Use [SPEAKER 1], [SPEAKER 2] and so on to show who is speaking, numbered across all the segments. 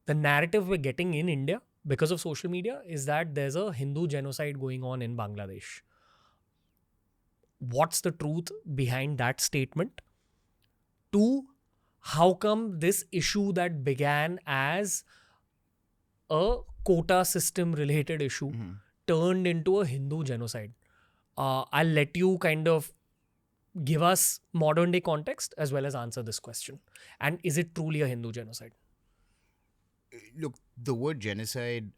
[SPEAKER 1] the narrative we're getting in India because of social media is that there's a Hindu genocide going on in Bangladesh. What's the truth behind that statement? Two, how come this issue that began as a quota system related issue turned into a Hindu genocide? I'll let you kind of give us modern day context as well as answer this question. And is it truly a Hindu genocide?
[SPEAKER 2] Look, the word genocide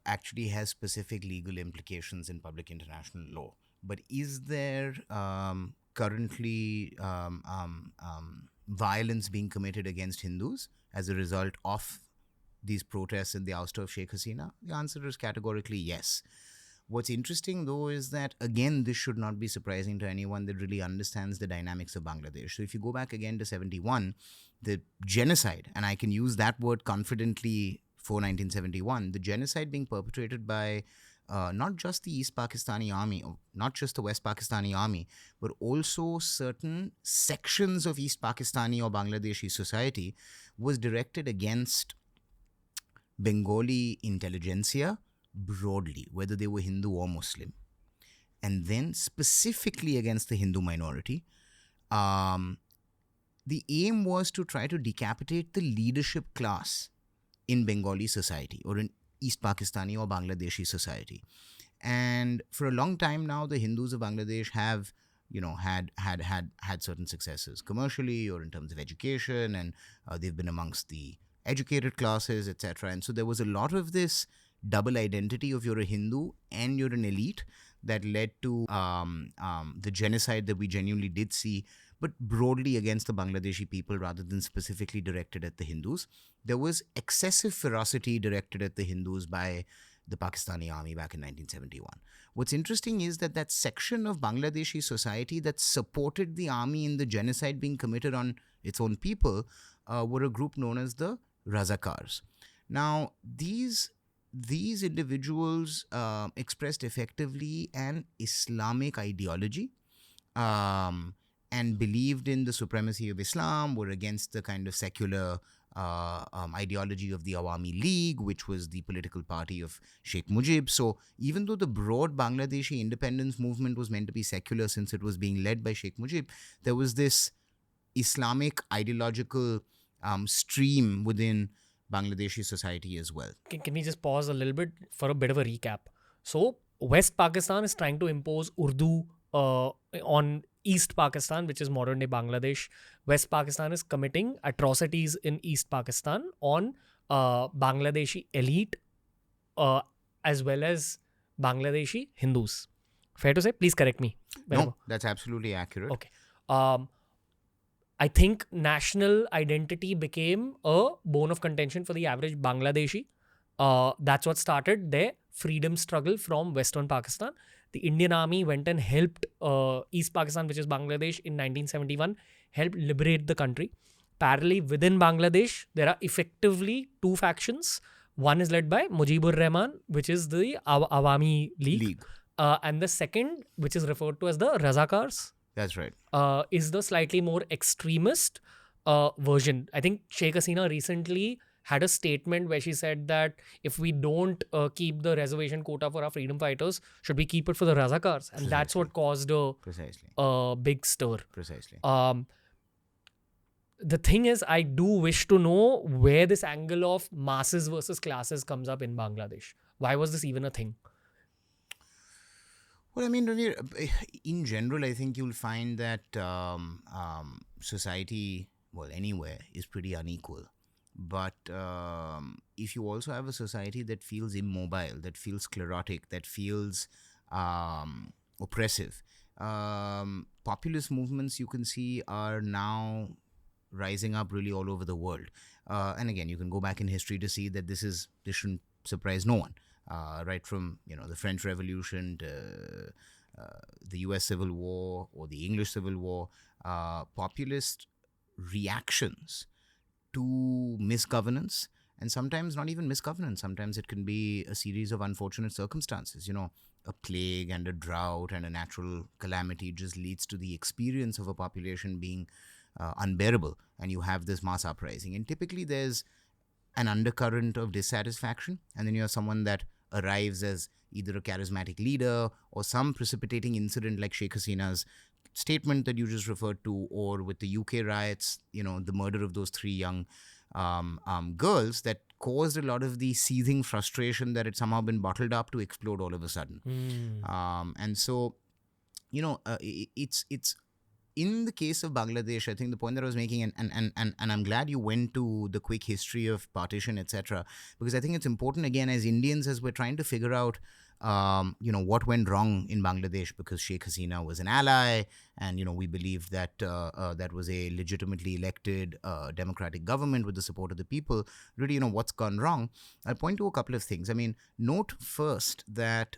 [SPEAKER 2] actually has specific legal implications in public international law. But is there currently violence being committed against Hindus as a result of these protests and the ouster of Sheikh Hasina? The answer is categorically yes. What's interesting, though, is that, again, this should not be surprising to anyone that really understands the dynamics of Bangladesh. So if you go back again to 71, the genocide, and I can use that word confidently for 1971, the genocide being perpetrated by not just the East Pakistani army, or not just the West Pakistani army, but also certain sections of East Pakistani or Bangladeshi society, was directed against Bengali intelligentsia broadly, whether they were Hindu or Muslim, and then specifically against the Hindu minority. The aim was to try to decapitate the leadership class in Bengali society or in East Pakistani or Bangladeshi society. And for a long time now, the Hindus of Bangladesh have, had certain successes commercially or in terms of education, and they've been amongst the educated classes, etc. And so there was a lot of this double identity of you're a Hindu and you're an elite that led to the genocide that we genuinely did see, but broadly against the Bangladeshi people rather than specifically directed at the Hindus. There was excessive ferocity directed at the Hindus by the Pakistani army back in 1971. What's interesting is that that section of Bangladeshi society that supported the army in the genocide being committed on its own people were a group known as the Razakars. Now, these individuals expressed effectively an Islamic ideology and believed in the supremacy of Islam, were against the kind of secular ideology of the Awami League, which was the political party of Sheikh Mujib. So even though the broad Bangladeshi independence movement was meant to be secular since it was being led by Sheikh Mujib, there was this Islamic ideological stream within Bangladeshi society as well.
[SPEAKER 1] Can we just pause a little bit for a bit of a recap? So West Pakistan is trying to impose Urdu on East Pakistan, which is modern day Bangladesh. West Pakistan is committing atrocities in East Pakistan on Bangladeshi elite as well as Bangladeshi Hindus. Fair to say? Please correct me.
[SPEAKER 2] No, that's absolutely accurate.
[SPEAKER 1] Okay. I think national identity became a bone of contention for the average Bangladeshi. That's what started their freedom struggle from Western Pakistan. The Indian Army went and helped East Pakistan, which is Bangladesh, in 1971, helped liberate the country. Parallelly, within Bangladesh, there are effectively two factions. One is led by Mujibur Rahman, which is the Awami League. And the second, which is referred to as the Razakars.
[SPEAKER 2] That's right.
[SPEAKER 1] Is the slightly more extremist version. I think Sheikh Hasina recently had a statement where she said that if we don't keep the reservation quota for our freedom fighters, should we keep it for the Razakars? And that's what caused a big stir.
[SPEAKER 2] Precisely.
[SPEAKER 1] The thing is, I do wish to know where this angle of masses versus classes comes up in Bangladesh. Why was this even a thing?
[SPEAKER 2] Well, I mean, Ranveer, in general, I think you'll find that society, well, anywhere, is pretty unequal. But if you also have a society that feels immobile, that feels sclerotic, that feels oppressive, populist movements you can see are now rising up really all over the world. And again, you can go back in history to see that this shouldn't surprise no one. Right from the French Revolution to the US Civil War or the English Civil War, populist reactions to misgovernance, and sometimes not even misgovernance. Sometimes it can be a series of unfortunate circumstances. A plague and a drought and a natural calamity just leads to the experience of a population being unbearable, and you have this mass uprising. And typically there's an undercurrent of dissatisfaction, and then you have someone that arrives as either a charismatic leader or some precipitating incident like Sheikh Hasina's statement that you just referred to, or with the UK riots, the murder of those three young girls that caused a lot of the seething frustration that had somehow been bottled up to explode all of a sudden. And so, it's in the case of Bangladesh, I think the point that I was making, and I'm glad you went to the quick history of partition, etc., because I think it's important, again, as Indians, as we're trying to figure out, what went wrong in Bangladesh, because Sheikh Hasina was an ally, and, we believed that that was a legitimately elected democratic government with the support of the people. Really, what's gone wrong? I'll point to a couple of things. I mean, note first that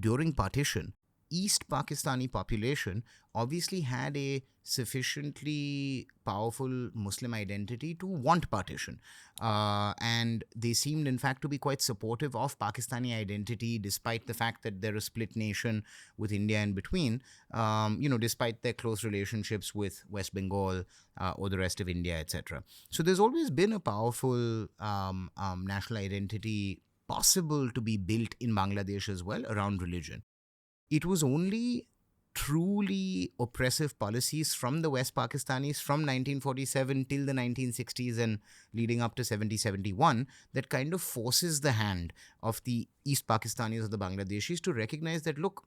[SPEAKER 2] during partition, East Pakistani population obviously had a sufficiently powerful Muslim identity to want partition. And they seemed, in fact, to be quite supportive of Pakistani identity, despite the fact that they're a split nation with India in between, despite their close relationships with West Bengal or the rest of India, etc. So there's always been a powerful national identity possible to be built in Bangladesh as well around religion. It was only truly oppressive policies from the West Pakistanis from 1947 till the 1960s and leading up to 70-71 that kind of forces the hand of the East Pakistanis or the Bangladeshis to recognize that, look,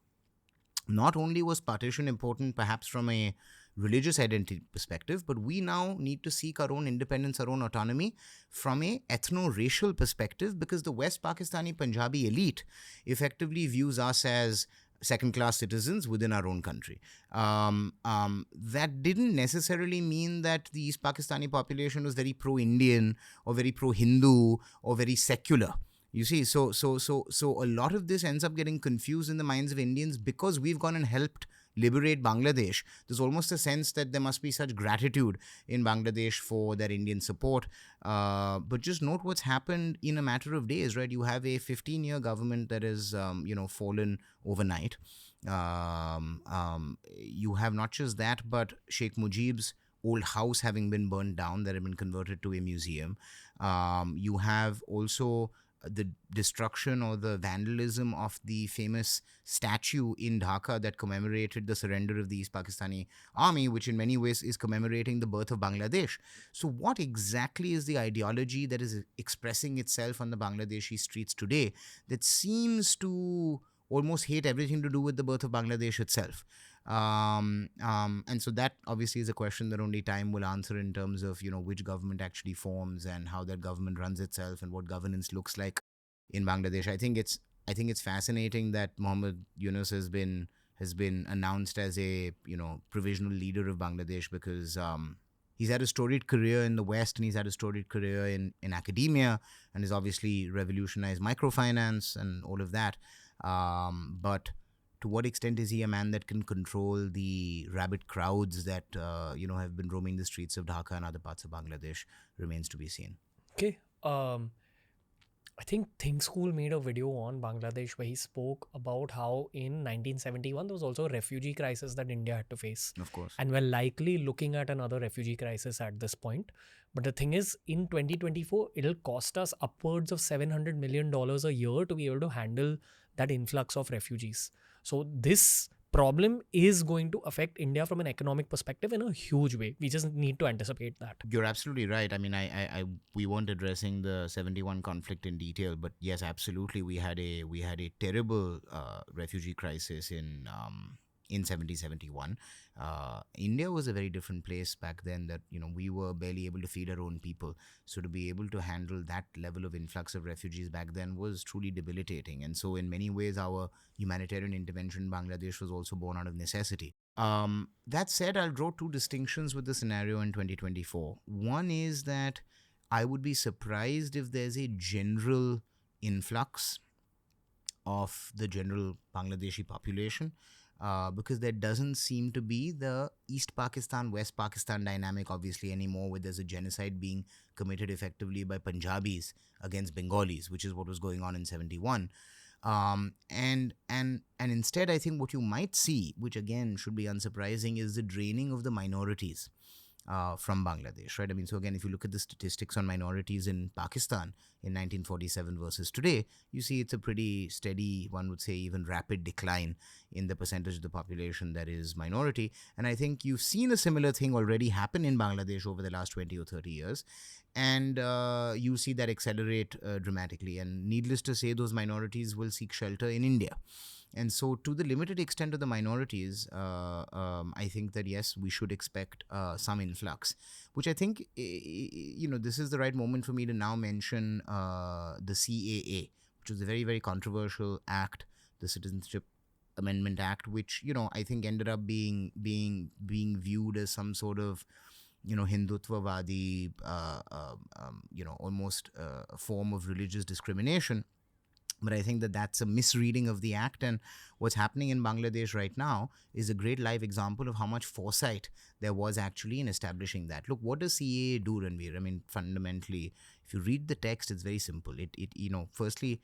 [SPEAKER 2] not only was partition important perhaps from a religious identity perspective, but we now need to seek our own independence, our own autonomy from a ethno-racial perspective, because the West Pakistani Punjabi elite effectively views us as second-class citizens within our own country. That didn't necessarily mean that the East Pakistani population was very pro-Indian or very pro-Hindu or very secular. You see, so a lot of this ends up getting confused in the minds of Indians because we've gone and helped liberate Bangladesh. There's almost a sense that there must be such gratitude in Bangladesh for their Indian support. But just note what's happened in a matter of days, right? You have a 15-year government that has, fallen overnight. You have not just that, but Sheikh Mujib's old house having been burned down that had been converted to a museum. You have also the destruction or the vandalism of the famous statue in Dhaka that commemorated the surrender of the East Pakistani army, which in many ways is commemorating the birth of Bangladesh. So what exactly is the ideology that is expressing itself on the Bangladeshi streets today that seems to almost hate everything to do with the birth of Bangladesh itself? And so that obviously is a question that only time will answer in terms of, which government actually forms and how that government runs itself and what governance looks like in Bangladesh. I think it's fascinating that Mohammed Yunus has been announced as a, provisional leader of Bangladesh, because he's had a storied career in the West and he's had a storied career in academia and has obviously revolutionized microfinance and all of that. But to what extent is he a man that can control the rabid crowds that, have been roaming the streets of Dhaka and other parts of Bangladesh remains to be seen.
[SPEAKER 1] Okay. I think Think School made a video on Bangladesh where he spoke about how in 1971 there was also a refugee crisis that India had to face.
[SPEAKER 2] Of course.
[SPEAKER 1] And we're likely looking at another refugee crisis at this point. But the thing is, in 2024, it'll cost us upwards of $700 million a year to be able to handle that influx of refugees. So this problem is going to affect India from an economic perspective in a huge way. We just need to anticipate that.
[SPEAKER 2] You're absolutely right. I mean, we weren't addressing the 71 conflict in detail, but yes, absolutely, we had a terrible refugee crisis in 70-71. India was a very different place back then, that, we were barely able to feed our own people. So to be able to handle that level of influx of refugees back then was truly debilitating. And so in many ways, our humanitarian intervention in Bangladesh was also born out of necessity. That said, I'll draw two distinctions with the scenario in 2024. One is that I would be surprised if there's a general influx of the general Bangladeshi population. Because there doesn't seem to be the East Pakistan, West Pakistan dynamic, obviously, anymore, where there's a genocide being committed effectively by Punjabis against Bengalis, which is what was going on in 71. And instead, I think what you might see, which again should be unsurprising, is the draining of the minorities. from Bangladesh, right? I mean, so again, if you look at the statistics on minorities in Pakistan in 1947 versus today, you see it's a pretty steady, one would say even rapid decline in the percentage of the population that is minority. And I think you've seen a similar thing already happen in Bangladesh over the last 20 or 30 years. And you see that accelerate dramatically. And needless to say, those minorities will seek shelter in India. And so, to the limited extent of the minorities, I think that yes, we should expect some influx, which I think, this is the right moment for me to now mention the CAA, which was a very, very controversial act, the Citizenship Amendment Act, which, I think ended up being viewed as some sort of, Hindutvavadi, almost a form of religious discrimination. But I think that that's a misreading of the act. And what's happening in Bangladesh right now is a great live example of how much foresight there was actually in establishing that. Look, what does CAA do, Ranveer? I mean, fundamentally, if you read the text, it's very simple. Firstly,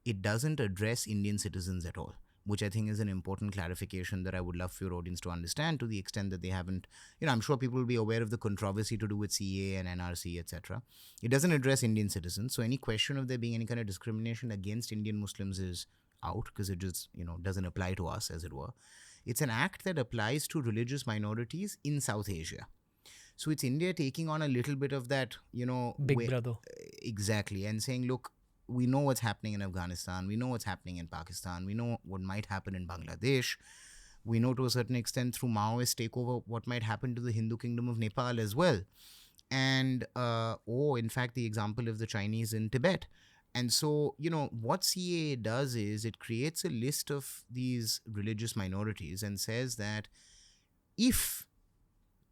[SPEAKER 2] it doesn't address Indian citizens at all, which I think is an important clarification that I would love for your audience to understand, to the extent that they haven't, I'm sure people will be aware of the controversy to do with CA and NRC, etc. It doesn't address Indian citizens. So any question of there being any kind of discrimination against Indian Muslims is out, because it just, doesn't apply to us, as it were. It's an act that applies to religious minorities in South Asia. So it's India taking on a little bit of that,
[SPEAKER 1] Big brother.
[SPEAKER 2] Exactly. And saying, look, we know what's happening in Afghanistan. We know what's happening in Pakistan. We know what might happen in Bangladesh. We know to a certain extent through Maoist takeover what might happen to the Hindu kingdom of Nepal as well. And, in fact, the example of the Chinese in Tibet. And so, what CAA does is it creates a list of these religious minorities and says that if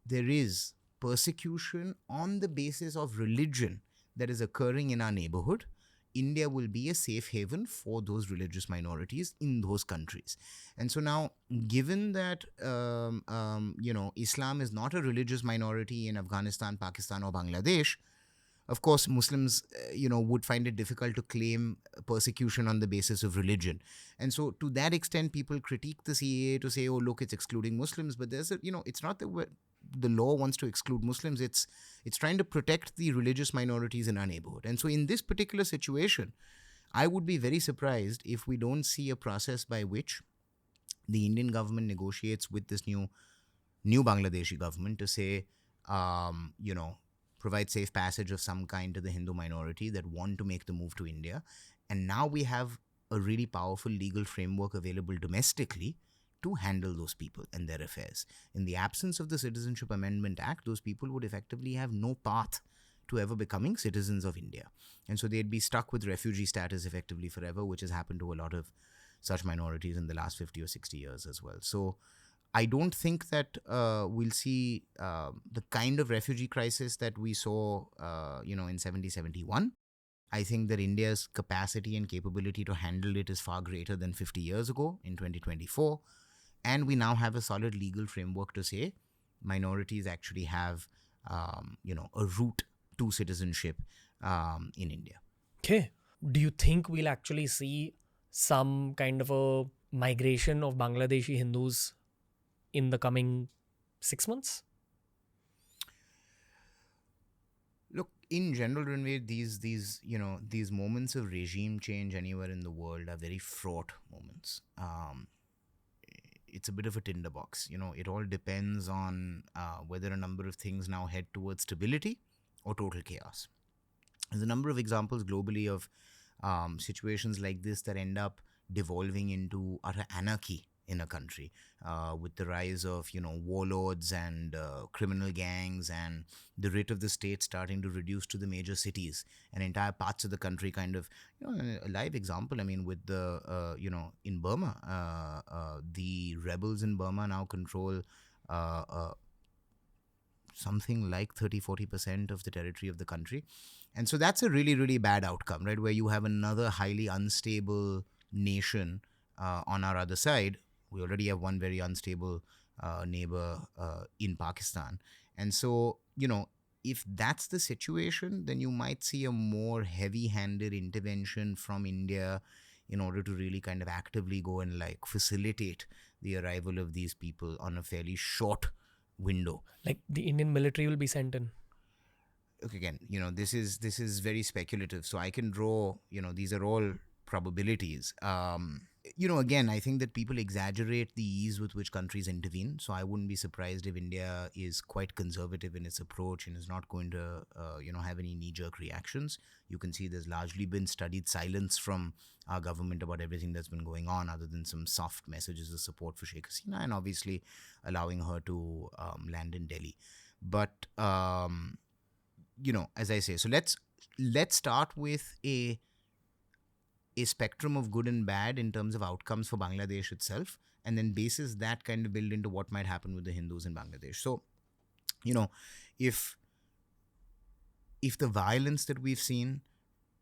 [SPEAKER 2] there is persecution on the basis of religion that is occurring in our neighborhood, India will be a safe haven for those religious minorities in those countries. And so now, given that, Islam is not a religious minority in Afghanistan, Pakistan, or Bangladesh, of course, Muslims, would find it difficult to claim persecution on the basis of religion. And so, to that extent, people critique the CAA to say, oh, look, it's excluding Muslims. But there's it's not that the law wants to exclude Muslims. It's trying to protect the religious minorities in our neighborhood. And so, in this particular situation, I would be very surprised if we don't see a process by which the Indian government negotiates with this new Bangladeshi government to say, provide safe passage of some kind to the Hindu minority that want to make the move to India. And now we have a really powerful legal framework available domestically to handle those people and their affairs. In the absence of the Citizenship Amendment Act, those people would effectively have no path to ever becoming citizens of India. And so they'd be stuck with refugee status effectively forever, which has happened to a lot of such minorities in the last 50 or 60 years as well. So I don't think that we'll see the kind of refugee crisis that we saw, in 70-71. I think that India's capacity and capability to handle it is far greater than 50 years ago in 2024. And we now have a solid legal framework to say minorities actually have, a route to citizenship in India.
[SPEAKER 1] Okay. Do you think we'll actually see some kind of a migration of Bangladeshi Hindus in the coming 6 months?
[SPEAKER 2] Look, in general, Ranveer, these moments of regime change anywhere in the world are very fraught moments. It's a bit of a tinderbox. It all depends on whether a number of things now head towards stability or total chaos. There's a number of examples globally of situations like this that end up devolving into utter anarchy in a country, with the rise of, warlords and criminal gangs, and the writ of the state starting to reduce to the major cities, and entire parts of the country kind of, a live example, I mean, with the, in Burma, the rebels in Burma now control something like 30-40% of the territory of the country. And so that's a really, really bad outcome, right? Where you have another highly unstable nation on our other side. We already have one very unstable neighbor in Pakistan. And so, if that's the situation, then you might see a more heavy-handed intervention from India in order to really kind of actively go and facilitate the arrival of these people on a fairly short window.
[SPEAKER 1] Like the Indian military will be sent in.
[SPEAKER 2] Okay, again, this is very speculative, so I can draw, these are all probabilities. Again, I think that people exaggerate the ease with which countries intervene, so I wouldn't be surprised if India is quite conservative in its approach and is not going to have any knee-jerk reactions. You can see there's largely been studied silence from our government about everything that's been going on, other than some soft messages of support for Sheikh Hasina and obviously allowing her to land in Delhi. But as I say, so let's start with a spectrum of good and bad in terms of outcomes for Bangladesh itself, and then basis that kind of build into what might happen with the Hindus in Bangladesh. So, if the violence that we've seen,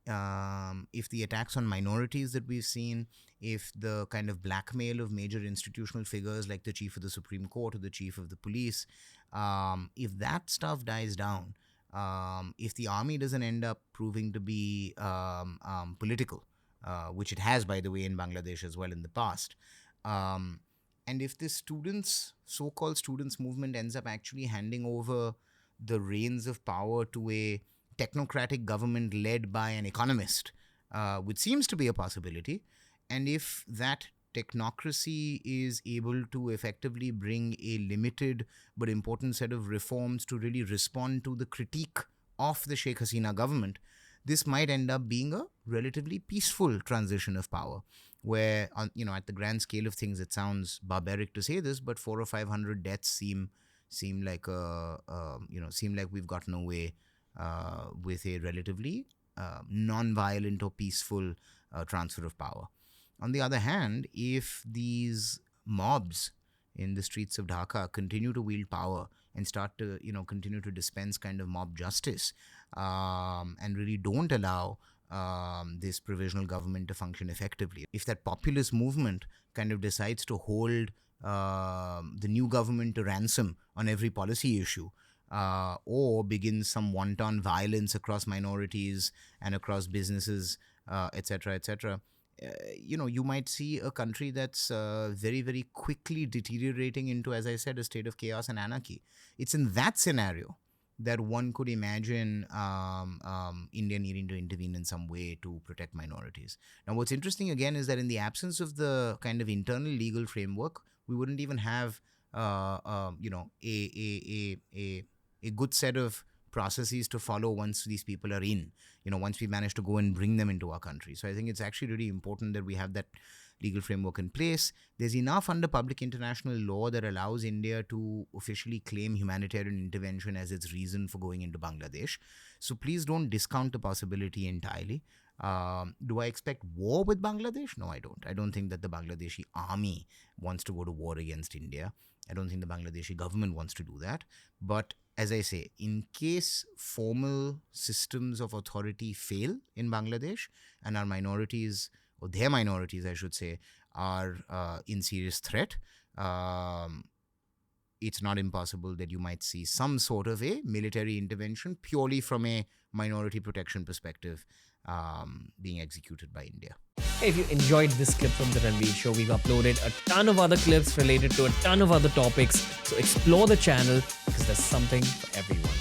[SPEAKER 2] if the attacks on minorities that we've seen, if the kind of blackmail of major institutional figures like the chief of the Supreme Court or the chief of the police, if that stuff dies down, if the army doesn't end up proving to be political, which it has, by the way, in Bangladesh as well in the past, and if this so-called students movement ends up actually handing over the reins of power to a technocratic government led by an economist, which seems to be a possibility, and if that technocracy is able to effectively bring a limited but important set of reforms to really respond to the critique of the Sheikh Hasina government, this might end up being a relatively peaceful transition of power, where, at the grand scale of things, it sounds barbaric to say this, but 400 or 500 deaths seem like we've gotten away with a relatively non-violent or peaceful transfer of power. On the other hand, if these mobs in the streets of Dhaka continue to wield power and start to, continue to dispense kind of mob justice, and really don't allow this provisional government to function effectively, if that populist movement kind of decides to hold the new government to ransom on every policy issue, or begins some wanton violence across minorities and across businesses, etc., you might see a country that's very, very quickly deteriorating into, as I said, a state of chaos and anarchy. It's in that scenario that one could imagine India needing to intervene in some way to protect minorities. Now, what's interesting again is that in the absence of the kind of internal legal framework, we wouldn't even have a good set of processes to follow once these people are in, once we manage to go and bring them into our country. So I think it's actually really important that we have that legal framework in place. There's enough under public international law that allows India to officially claim humanitarian intervention as its reason for going into Bangladesh. So please don't discount the possibility entirely. Do I expect war with Bangladesh? No, I don't. I don't think that the Bangladeshi army wants to go to war against India. I don't think the Bangladeshi government wants to do that. But as I say, in case formal systems of authority fail in Bangladesh and our minorities, or their minorities, I should say, are in serious threat, it's not impossible that you might see some sort of a military intervention purely from a minority protection perspective being executed by India.
[SPEAKER 1] If you enjoyed this clip from the Ranveer Show, we've uploaded a ton of other clips related to a ton of other topics. So explore the channel because there's something for everyone.